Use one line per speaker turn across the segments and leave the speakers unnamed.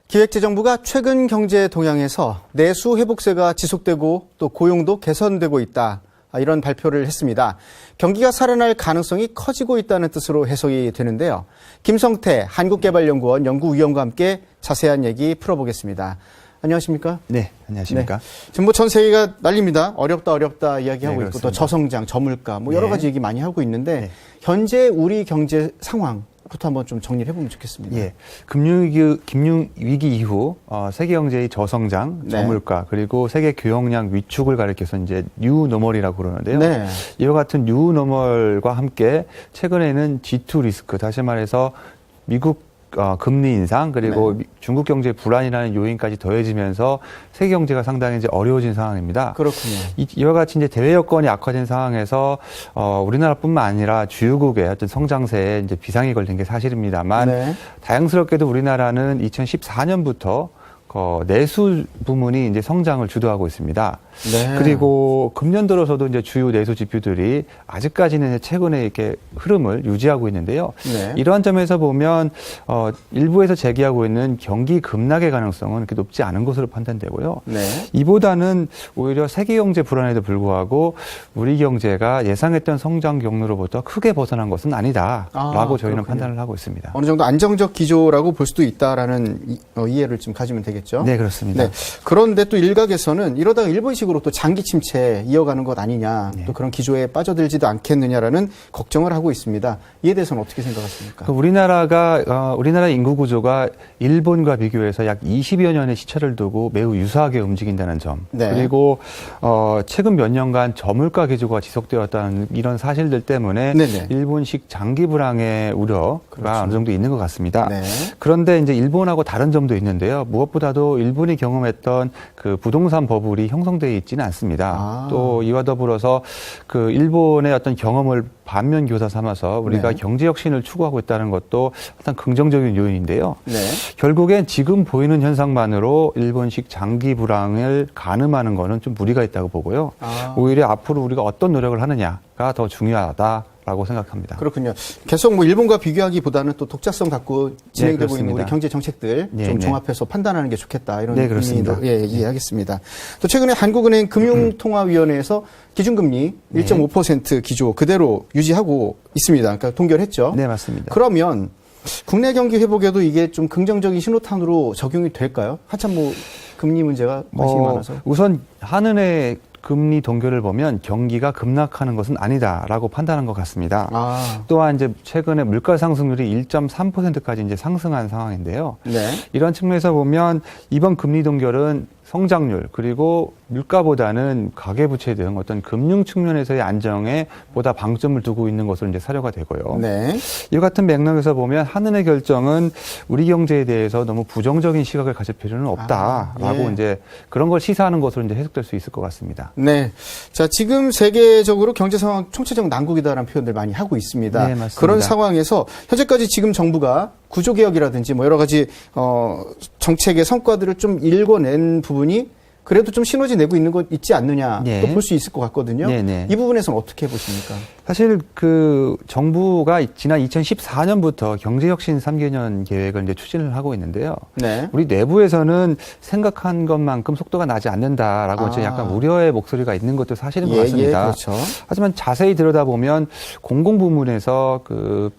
기획재정부가 최근 경제 동향에서 내수 회복세가 지속되고 또 고용도 개선되고 있다. 이런 발표를 했습니다. 경기가 살아날 가능성이 커지고 있다는 뜻으로 해석이 되는데요. 김성태 한국개발연구원 연구위원과 함께 자세한 얘기 풀어보겠습니다. 안녕하십니까?
네, 안녕하십니까?
네. 지금 뭐 전 세계가 난립니다. 어렵다 이야기하고 있고 또 저성장, 저물가 뭐 여러 가지 얘기 많이 하고 있는데 현재 우리 경제 상황부터 한번 좀 정리를 해보면 좋겠습니다.
예, 금융위기 이후 세계 경제의 저성장, 저물가 그리고 세계 교역량 위축을 가리켜서 이제 뉴노멀이라고 그러는데요.
네.
이와 같은 뉴노멀과 함께 최근에는 G2 리스크, 다시 말해서 미국 금리 인상 그리고 중국 경제 불안이라는 요인까지 더해지면서 세계 경제가 상당히 이제 어려워진 상황입니다.
그렇군요.
이와 같이 이제 대외 여건이 악화된 상황에서 우리나라뿐만 아니라 주요국의 어떤 성장세에 이제 비상이 걸린 게 사실입니다만 다행스럽게도 우리나라는 2014년부터 내수 부문이 이제 성장을 주도하고 있습니다. 네. 그리고 금년 들어서도 이제 주요 내수 지표들이 아직까지는 최근에 이렇게 흐름을 유지하고 있는데요. 네. 이러한 점에서 보면 일부에서 제기하고 있는 경기 급락의 가능성은 그렇게 높지 않은 것으로 판단되고요. 네. 이보다는 오히려 세계 경제 불안에도 불구하고 우리 경제가 예상했던 성장 경로로부터 크게 벗어난 것은 아니다라고 저희는 판단을 하고 있습니다.
어느 정도 안정적 기조라고 볼 수도 있다라는 이해를 좀 가지면 되겠죠.
네, 그렇습니다. 네.
그런데 또 일각에서는 이러다가 일본식으로 또 장기 침체 이어가는 것 아니냐, 또 그런 기조에 빠져들지도 않겠느냐라는 걱정을 하고 있습니다. 이에 대해서는 어떻게 생각하십니까?
우리나라 인구 구조가 일본과 비교해서 약 20여 년의 시차를 두고 매우 유사하게 움직인다는 점, 그리고 최근 몇 년간 저물가 기조가 지속되었다는 이런 사실들 때문에 일본식 장기 불황의 우려가 어느 정도 있는 것 같습니다. 그런데 이제 일본하고 다른 점도 있는데요. 무엇보다도 일본이 경험했던 그 부동산 버블이 형성되어 있지는 않습니다. 또 이와 더불어서 그 일본의 어떤 경험을 반면 교사 삼아서 우리가 경제 혁신을 추구하고 있다는 것도 어떤 긍정적인 요인인데요. 결국엔 지금 보이는 현상만으로 일본식 장기 불황을 가늠하는 거는 좀 무리가 있다고 보고요. 오히려 앞으로 우리가 어떤 노력을 하느냐가 더 중요하다라고 생각합니다.
그렇군요. 계속 뭐 일본과 비교하기보다는 또 독자성 갖고 진행되고 있는 우리 경제 정책들 좀 종합해서 판단하는 게 좋겠다 이런 의미도 이해하겠습니다. 또 최근에 한국은행 금융통화위원회에서 기준금리 1.5% 기조 그대로 유지하고 있습니다. 그러니까 동결했죠.
네, 맞습니다.
그러면 국내 경기 회복에도 이게 좀 긍정적인 신호탄으로 적용이 될까요? 한참 뭐 금리 문제가 관심이 많아서.
우선 한은의 금리 동결을 보면 경기가 급락하는 것은 아니다라고 판단한 것 같습니다. 또한 이제 최근에 물가 상승률이 1.3%까지 이제 상승한 상황인데요. 이런 측면에서 보면 이번 금리 동결은 성장률 그리고 물가보다는 가계부채 등 어떤 금융 측면에서의 안정에 보다 방점을 두고 있는 것으로 이제 사료가 되고요. 이와 같은 맥락에서 보면 한은의 결정은 우리 경제에 대해서 너무 부정적인 시각을 가질 필요는 없다라고 이제 그런 걸 시사하는 것으로 이제 해석될 수 있을 것 같습니다.
네. 자, 지금 세계적으로 경제 상황 총체적 난국이다라는 표현들 많이 하고 있습니다.
네, 맞습니다.
그런 상황에서 현재까지 지금 정부가 구조개혁이라든지 뭐 여러 가지 정책의 성과들을 좀 읽어낸 부분이 그래도 좀 시너지 내고 있는 것 있지 않느냐 또 볼 수 있을 것 같거든요. 이 부분에서는 어떻게 보십니까?
사실 그 정부가 지난 2014년부터 경제혁신 3개년 계획을 이제 추진을 하고 있는데요. 우리 내부에서는 생각한 것만큼 속도가 나지 않는다라고 약간 우려의 목소리가 있는 것도 사실인 것 같습니다.
그렇죠.
하지만 자세히 들여다보면 공공부문에서 그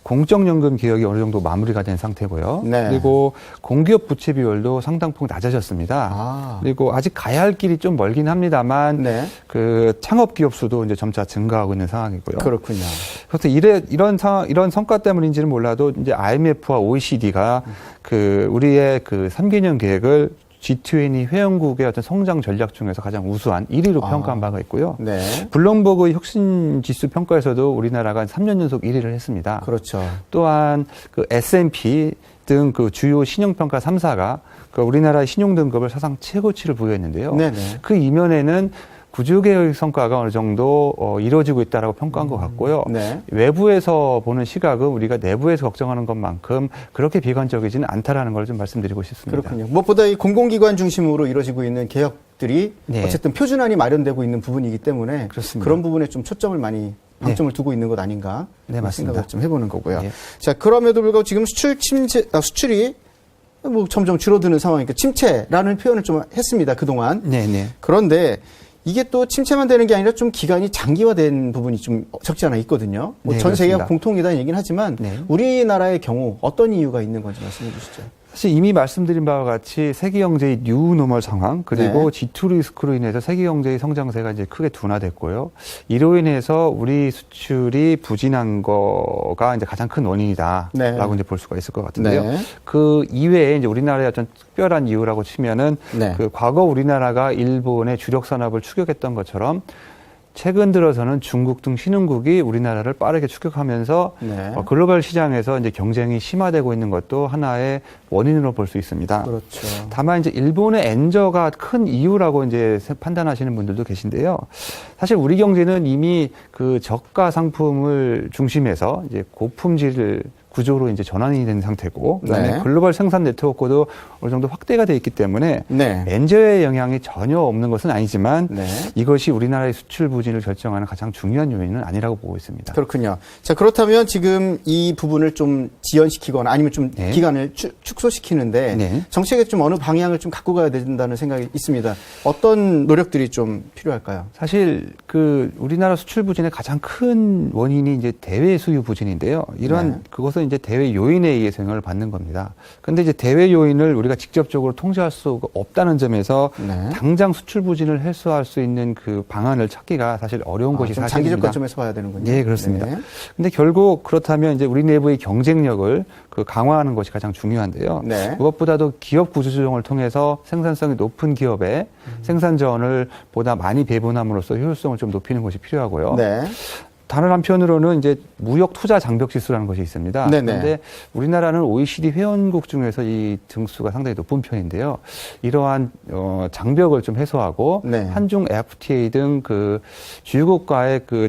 공적연금 개혁이 어느 정도 마무리가 된 상태고요. 그리고 공기업 부채 비율도 상당폭 낮아졌습니다. 그리고 아직 가야 할 길이 좀 멀긴 합니다만 그 창업 기업 수도 이제 점차 증가하고 있는 상황이고요.
그렇군요.
그래서 이런 성과 때문인지는 몰라도 이제 IMF와 OECD가 그 우리의 그 3개년 계획을 G20 회원국의 어떤 성장 전략 중에서 가장 우수한 1위로 평가한 바가 있고요. 블룸버그 혁신 지수 평가에서도 우리나라가 3년 연속 1위를 했습니다.
그렇죠.
또한 그 S&P 등 그 주요 신용평가 3사가 그 우리나라의 신용 등급을 사상 최고치를 부여했는데요. 그 이면에는 구조개혁 성과가 어느 정도 이루어지고 있다라고 평가한 것 같고요. 외부에서 보는 시각은 우리가 내부에서 걱정하는 것만큼 그렇게 비관적이지는 않다라는 걸 좀 말씀드리고 싶습니다.
그렇군요. 무엇보다 이 공공기관 중심으로 이루어지고 있는 개혁들이 어쨌든 표준안이 마련되고 있는 부분이기 때문에 그런 부분에 좀 초점을 많이 방점을 두고 있는 것 아닌가
맞습니다.
생각을 좀 해보는 거고요. 자, 그럼에도 불구하고 지금 수출이 뭐 점점 줄어드는 상황이니까 침체라는 표현을 좀 했습니다. 그동안.
네네.
그런데 이게 또 침체만 되는 게 아니라 좀 기간이 장기화된 부분이 좀 적지 않아 있거든요. 뭐
네,
전 세계가
그렇습니다.
공통이라는 얘기는 하지만
네.
우리나라의 경우 어떤 이유가 있는 건지 말씀해 주시죠.
사실 이미 말씀드린 바와 같이 세계 경제의 뉴노멀 상황 그리고 G2 리스크로 인해서 세계 경제의 성장세가 이제 크게 둔화됐고요. 이로 인해서 우리 수출이 부진한 거가 이제 가장 큰 원인이다라고 이제 볼 수가 있을 것 같은데요.
네.
그 이외에 이제 우리나라의 어떤 특별한 이유라고 치면은
네.
그 과거 우리나라가 일본의 주력 산업을 추격했던 것처럼 최근 들어서는 중국 등 신흥국이 우리나라를 빠르게 추격하면서
네.
글로벌 시장에서 이제 경쟁이 심화되고 있는 것도 하나의 원인으로 볼 수 있습니다.
그렇죠.
다만 이제 일본의 엔저가 큰 이유라고 이제 판단하시는 분들도 계신데요. 사실 우리 경제는 이미 그 저가 상품을 중심해서 이제 고품질 구조로 이제 전환이 된 상태고, 그다음에
네.
글로벌 생산 네트워크도 어느 정도 확대가 돼 있기 때문에
네.
엔저의 영향이 전혀 없는 것은 아니지만
네.
이것이 우리나라의 수출 부진을 결정하는 가장 중요한 요인은 아니라고 보고 있습니다.
그렇군요. 자, 그렇다면 지금 이 부분을 좀 지연시키거나 아니면 좀
네.
기간을 축소시키는데
네.
정책에 좀 어느 방향을 좀 갖고 가야 된다는 생각이 있습니다. 어떤 노력들이 좀 필요할까요?
사실 그 우리나라 수출 부진의 가장 큰 원인이 이제 대외 수요 부진인데요. 이러한
네.
그것은 이제 대외 요인에 의해서 영향을 받는 겁니다. 근데 이제 대외 요인을 우리가 직접적으로 통제할 수가 없다는 점에서
네.
당장 수출 부진을 해소할 수 있는 그 방안을 찾기가 사실 어려운 것이
좀
사실입니다.
장기적 관점에서 봐야 되는군요.
네, 그렇습니다.
네.
근데 결국 그렇다면 이제 우리 내부의 경쟁력을 그 강화하는 것이 가장 중요한데요.
네.
무엇보다도 기업 구조 조정을 통해서 생산성이 높은 기업의 생산 자원을 보다 많이 배분함으로써 효율성을 좀 높이는 것이 필요하고요.
네.
다른 한편으로는 이제 무역 투자 장벽 지수라는 것이 있습니다.
네네.
그런데 우리나라는 OECD 회원국 중에서 이 등수가 상당히 높은 편인데요. 이러한 장벽을 좀 해소하고
네.
한중 FTA 등 그 주요국과의 그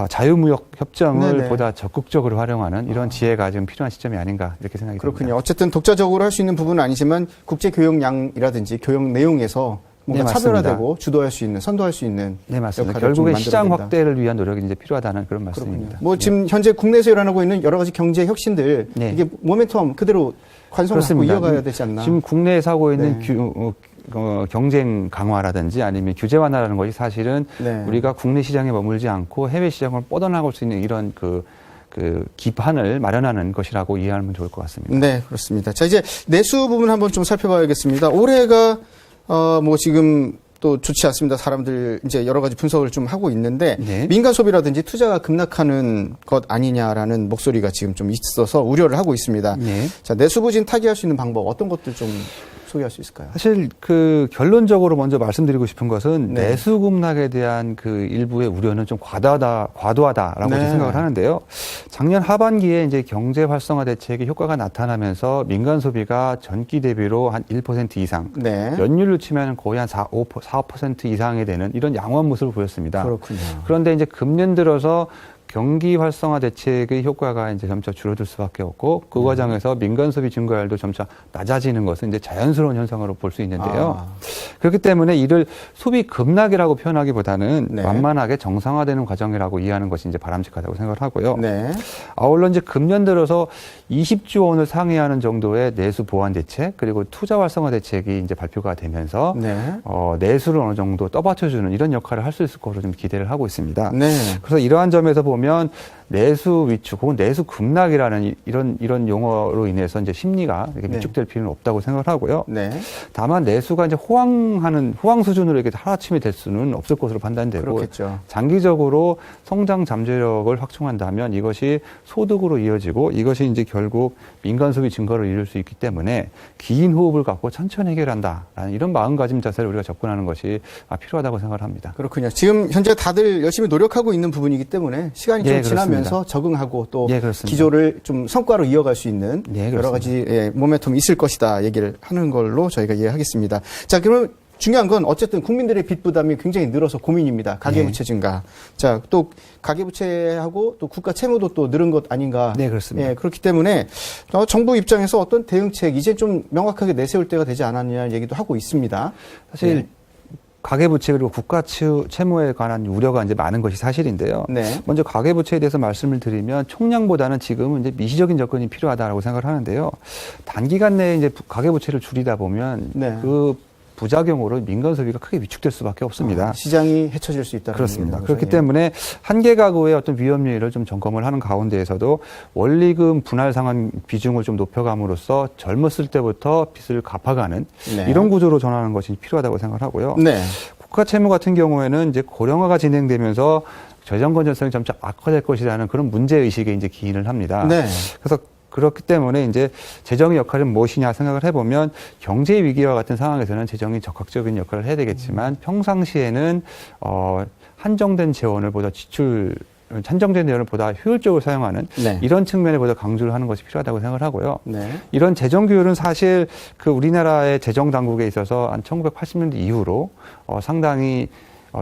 자유무역 협정을
네네.
보다 적극적으로 활용하는 이런 지혜가 지금 필요한 시점이 아닌가 이렇게 생각이
그렇군요.
듭니다.
어쨌든 독자적으로 할 수 있는 부분은 아니지만 국제 교역량이라든지 교역 내용에서 뭔가
네,
차별화되고 주도할 수 있는, 선도할 수 있는
네, 맞습니다.
역할을 좀
결국에
만들어야
시장
된다.
확대를 위한 노력이 이제 필요하다는 그런 말씀입니다.
그렇군요. 뭐 지금 현재 국내에서 일어나고 있는 여러 가지 경제 혁신들
네.
이게 모멘텀 그대로 관성을 갖고
그렇습니다.
이어가야 되지 않나.
지금 국내에서 하고 있는
네.
경쟁 강화라든지 아니면 규제 완화라는 것이 사실은
네.
우리가 국내 시장에 머물지 않고 해외 시장을 뻗어나갈 수 있는 이런 그 기반을 마련하는 것이라고 이해하면 좋을 것 같습니다.
네, 그렇습니다. 자, 이제 내수 부분 한번 좀 살펴봐야겠습니다. 올해가 뭐 지금 또 좋지 않습니다. 사람들 이제 여러 가지 분석을 좀 하고 있는데
네.
민간 소비라든지 투자가 급락하는 것 아니냐라는 목소리가 지금 좀 있어서 우려를 하고 있습니다.
네.
자, 내수 부진 타개할 수 있는 방법 어떤 것들 좀 소개할 수 있을까요?
사실 그 결론적으로 먼저 말씀드리고 싶은 것은
네.
내수 급락에 대한 그 일부의 우려는 좀 과도하다라고
네.
생각을 하는데요. 작년 하반기에 이제 경제 활성화 대책의 효과가 나타나면서 민간 소비가 전기 대비로 한 1% 이상,
네.
연율로 치면 거의 한 4% 이상이 되는 이런 양호한 모습을 보였습니다.
그렇군요.
그런데 이제 금년 들어서 경기 활성화 대책의 효과가 이제 점차 줄어들 수밖에 없고 그 과정에서 민간 소비 증가율도 점차 낮아지는 것은 이제 자연스러운 현상으로 볼 수 있는데요. 그렇기 때문에 이를 소비 급락이라고 표현하기보다는
네.
완만하게 정상화되는 과정이라고 이해하는 것이 이제 바람직하다고 생각을 하고요.
네.
아울러 이제 금년 들어서 20조 원을 상회하는 정도의 내수 보완 대책 그리고 투자 활성화 대책이 이제 발표가 되면서
네.
내수를 어느 정도 떠받쳐주는 이런 역할을 할 수 있을 것으로 좀 기대를 하고 있습니다.
네.
그래서 이러한 점에서 보면 내수 위축 혹은 내수 급락이라는 이런 용어로 인해서 이제 심리가 이렇게
네.
위축될 필요는 없다고 생각을 하고요.
네.
다만 내수가 이제 호황 수준으로 이렇게 하루아침에 될 수는 없을 것으로 판단되고
그렇겠죠.
장기적으로 성장 잠재력을 확충한다면 이것이 소득으로 이어지고 이것이 이제 결국 민간 소비 증가를 이룰 수 있기 때문에 긴 호흡을 갖고 천천히 해결한다라는 이런 마음가짐 자세를 우리가 접근하는 것이 필요하다고 생각을 합니다.
그렇군요. 지금 현재 다들 열심히 노력하고 있는 부분이기 때문에 시간이 좀
예,
지나면서
그렇습니다.
적응하고 또
예, 그렇습니다.
기조를 좀 성과로 이어갈 수 있는
예,
여러
그렇습니다.
가지 모멘텀이 있을 것이다 얘기를 하는 걸로 저희가 이해하겠습니다. 자, 그러면 중요한 건 어쨌든 국민들의 빚 부담이 굉장히 늘어서 고민입니다. 가계부채 증가. 자, 또 가계부채하고 또 국가 채무도 또 늘은 것 아닌가.
네, 그렇습니다.
예, 그렇기 때문에 정부 입장에서 어떤 대응책 이제 좀 명확하게 내세울 때가 되지 않았느냐는 얘기도 하고 있습니다.
사실
네.
가계부채 그리고 국가 채무에 관한 우려가 이제 많은 것이 사실인데요.
네.
먼저 가계부채에 대해서 말씀을 드리면 총량보다는 지금은 이제 미시적인 접근이 필요하다라고 생각을 하는데요. 단기간 내에 이제 가계부채를 줄이다 보면
네.
그 부작용으로 민간 소비가 크게 위축될 수밖에 없습니다.
시장이 헤쳐질 수 있다는
그렇습니다.
거죠.
그렇기
예.
때문에 한계 가구의 어떤 위험 요인을 좀 점검을 하는 가운데에서도 원리금 분할 상환 비중을 좀 높여감으로써 젊었을 때부터 빚을 갚아가는
네.
이런 구조로 전환하는 것이 필요하다고 생각을 하고요.
네.
국가 채무 같은 경우에는 이제 고령화가 진행되면서 재정 건전성이 점차 악화될 것이라는 그런 문제 의식에 이제 기인을 합니다.
네.
그래서 그렇기 때문에 이제 재정의 역할은 무엇이냐 생각을 해보면 경제 위기와 같은 상황에서는 재정이 적극적인 역할을 해야 되겠지만 평상시에는 한정된 재원을 보다 한정된 재원을 보다 효율적으로 사용하는
네.
이런 측면에 보다 강조를 하는 것이 필요하다고 생각을 하고요.
네.
이런 재정 규율은 사실 그 우리나라의 재정 당국에 있어서 한 1980년대 이후로 상당히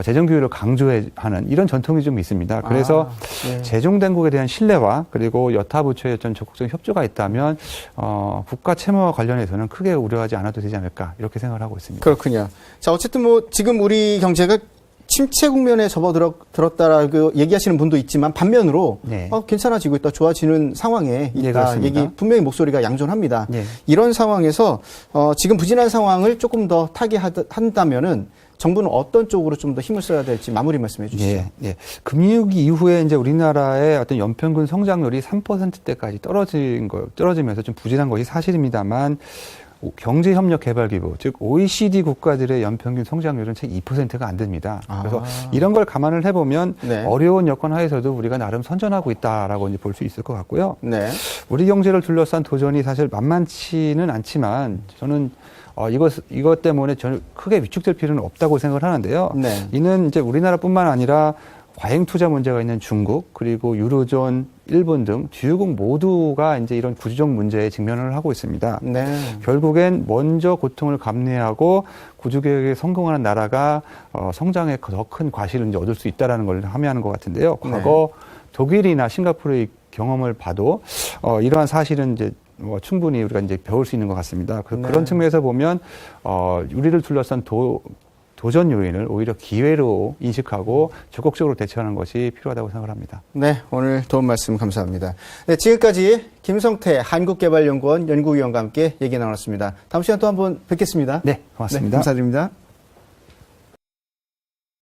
재정 규율을 강조하는 이런 전통이 좀 있습니다. 그래서
네.
재정 당국에 대한 신뢰와 그리고 여타 부처의 어떤 적극적인 협조가 있다면 국가 채무와 관련해서는 크게 우려하지 않아도 되지 않을까 이렇게 생각을 하고 있습니다.
그렇군요. 자, 어쨌든 뭐 지금 우리 경제가 침체 국면에 접어들었다라고 얘기하시는 분도 있지만 반면으로
네.
괜찮아지고 있다, 좋아지는 상황에 있다.
그렇습니다.
얘기 분명히 목소리가 양존합니다.
네.
이런 상황에서 지금 부진한 상황을 조금 더 타개한다면은 정부는 어떤 쪽으로 좀 더 힘을 써야 될지 마무리 말씀해 주시죠.
예, 예. 금융위기 이후에 이제 우리나라의 어떤 연평균 성장률이 3%대까지 떨어지면서 좀 부진한 것이 사실입니다만 경제협력개발기구, 즉 OECD 국가들의 연평균 성장률은 채 2%가 안 됩니다. 그래서 이런 걸 감안을 해보면
네.
어려운 여건 하에서도 우리가 나름 선전하고 있다라고 이제 볼 수 있을 것 같고요.
네.
우리 경제를 둘러싼 도전이 사실 만만치는 않지만 저는 이것 때문에 저는 크게 위축될 필요는 없다고 생각을 하는데요.
네.
이는 이제 우리나라뿐만 아니라 과잉 투자 문제가 있는 중국 그리고 유로존, 일본 등 주요국 모두가 이제 이런 구조적 문제에 직면을 하고 있습니다.
네.
결국엔 먼저 고통을 감내하고 구조개혁에 성공하는 나라가 성장에 더 큰 과실을 이제 얻을 수 있다라는 걸 함의하는 것 같은데요. 과거 독일이나 싱가포르의 경험을 봐도 이러한 사실은 이제 충분히 우리가 이제 배울 수 있는 것 같습니다. 그런 측면에서 보면 우리를 둘러싼 도전 요인을 오히려 기회로 인식하고 적극적으로 대처하는 것이 필요하다고 생각을 합니다.
네, 오늘 도움 말씀 감사합니다. 네, 지금까지 김성태 한국개발연구원 연구위원과 함께 얘기 나눴습니다. 다음 시간 또 한번 뵙겠습니다.
네, 고맙습니다.
네, 감사드립니다.